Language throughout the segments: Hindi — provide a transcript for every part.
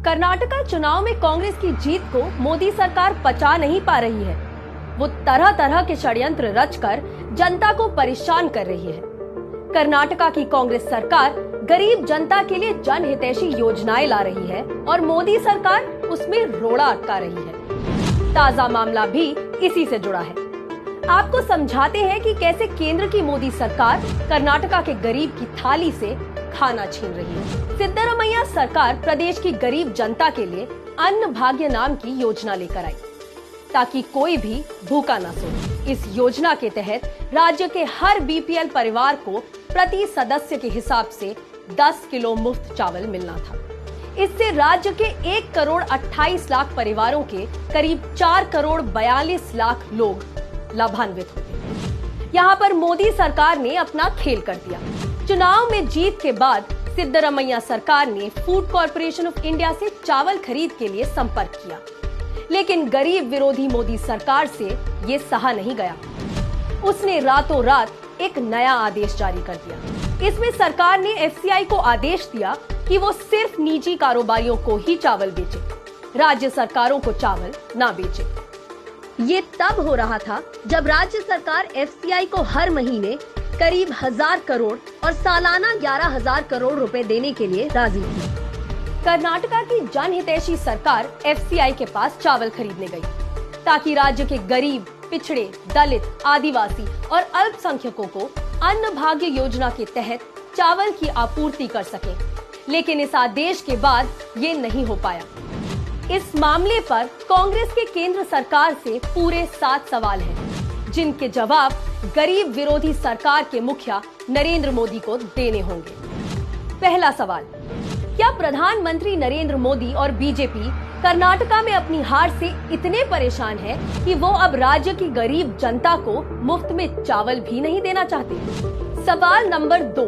कर्नाटका चुनाव में कांग्रेस की जीत को मोदी सरकार पचा नहीं पा रही है। वो तरह तरह के षड्यंत्र रचकर जनता को परेशान कर रही है। कर्नाटका की कांग्रेस सरकार गरीब जनता के लिए जनहितैषी योजनाएं ला रही है और मोदी सरकार उसमें रोड़ा अटका रही है। ताजा मामला भी इसी से जुड़ा है। आपको समझाते हैं कि कैसे केंद्र की मोदी सरकार कर्नाटका के गरीब की थाली से खाना छीन रही है। सिद्धरामैया सरकार प्रदेश की गरीब जनता के लिए अन्न भाग्य नाम की योजना लेकर आई ताकि कोई भी भूखा न सोए। इस योजना के तहत राज्य के हर बीपीएल परिवार को प्रति सदस्य के हिसाब से 10 किलो मुफ्त चावल मिलना था। इससे राज्य के 1 करोड़ 28 लाख परिवारों के करीब 4 करोड़ 42 लाख लोग लाभान्वित होंगे। यहाँ पर मोदी सरकार ने अपना खेल कर दिया। चुनाव में जीत के बाद सिद्धरामैया सरकार ने फूड कॉर्पोरेशन ऑफ इंडिया से चावल खरीद के लिए संपर्क किया, लेकिन गरीब विरोधी मोदी सरकार से ये सहा नहीं गया। उसने रातों रात एक नया आदेश जारी कर दिया। इसमें सरकार ने एफसीआई को आदेश दिया कि वो सिर्फ निजी कारोबारियों को ही चावल बेचे, राज्य सरकारों को चावल ना बेचे। ये तब हो रहा था जब राज्य सरकार एफसीआई को हर महीने करीब 1000 करोड़ और सालाना 11,000 करोड़ रुपए देने के लिए राजी थी। कर्नाटका की जनहितैषी सरकार एफसीआई के पास चावल खरीदने गई ताकि राज्य के गरीब, पिछड़े, दलित, आदिवासी और अल्पसंख्यकों को अन्न भाग्य योजना के तहत चावल की आपूर्ति कर सके। लेकिन इस आदेश के बाद ये नहीं हो पाया। इस मामले पर कांग्रेस के केंद्र सरकार से पूरे 7 सवाल हैं, जिनके जवाब गरीब विरोधी सरकार के मुखिया नरेंद्र मोदी को देने होंगे। पहला सवाल, क्या प्रधानमंत्री नरेंद्र मोदी और बीजेपी कर्नाटका में अपनी हार से इतने परेशान हैं कि वो अब राज्य की गरीब जनता को मुफ्त में चावल भी नहीं देना चाहते? सवाल नंबर 2,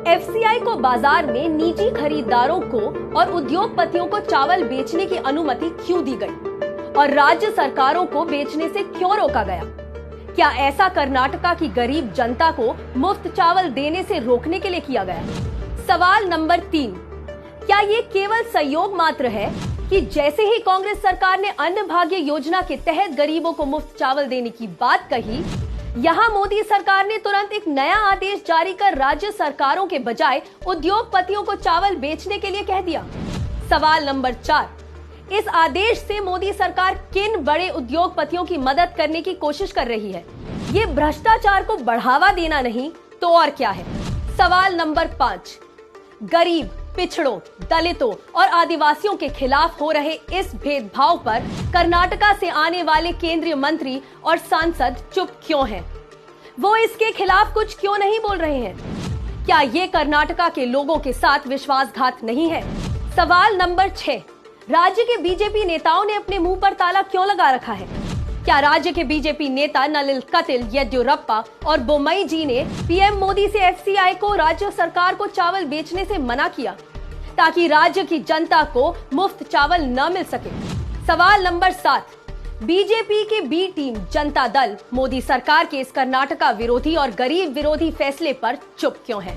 एफसीआई को बाजार में निजी खरीदारों को और उद्योगपतियों को चावल बेचने की अनुमति क्यों दी गई और राज्य सरकारों को बेचने से क्यों रोका गया? क्या ऐसा कर्नाटका की गरीब जनता को मुफ्त चावल देने से रोकने के लिए किया गया? सवाल नंबर 3, क्या ये केवल संयोग मात्र है कि जैसे ही कांग्रेस सरकार ने अन्न भाग्य योजना के तहत गरीबों को मुफ्त चावल देने की बात कही, यहाँ मोदी सरकार ने तुरंत एक नया आदेश जारी कर राज्य सरकारों के बजाय उद्योगपतियों को चावल बेचने के लिए कह दिया? सवाल नंबर 4, इस आदेश से मोदी सरकार किन बड़े उद्योगपतियों की मदद करने की कोशिश कर रही है? ये भ्रष्टाचार को बढ़ावा देना नहीं तो और क्या है? सवाल नंबर 5, गरीब, पिछड़ों, दलितों और आदिवासियों के खिलाफ हो रहे इस भेदभाव पर कर्नाटका से आने वाले केंद्रीय मंत्री और सांसद चुप क्यों हैं? वो इसके खिलाफ कुछ क्यों नहीं बोल रहे हैं? क्या ये कर्नाटका के लोगों के साथ विश्वासघात नहीं है? सवाल नंबर 6, राज्य के बीजेपी नेताओं ने अपने मुंह पर ताला क्यों लगा रखा है? क्या राज्य के बीजेपी नेता नलिन कटिल, येदियुरप्पा और बोम्मई जी ने पीएम मोदी से एफसीआई को राज्य सरकार को चावल बेचने से मना किया ताकि राज्य की जनता को मुफ्त चावल न मिल सके? सवाल नंबर 7, बीजेपी के बी टीम जनता दल मोदी सरकार के इस कर्नाटका विरोधी और गरीब विरोधी फैसले पर चुप क्यों है?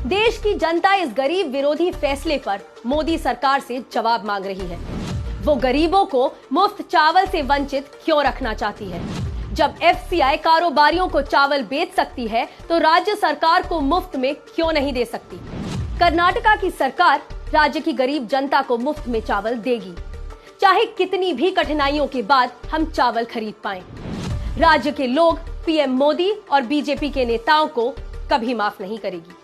देश की जनता इस गरीब विरोधी फैसले पर मोदी सरकार से जवाब मांग रही है। वो गरीबों को मुफ्त चावल से वंचित क्यों रखना चाहती है? जब एफसीआई कारोबारियों को चावल बेच सकती है तो राज्य सरकार को मुफ्त में क्यों नहीं दे सकती? कर्नाटका की सरकार राज्य की गरीब जनता को मुफ्त में चावल देगी, चाहे कितनी भी कठिनाइयों के बाद हम चावल खरीद पाएं। राज्य के लोग पीएम मोदी और बीजेपी के नेताओं को कभी माफ नहीं करेगी।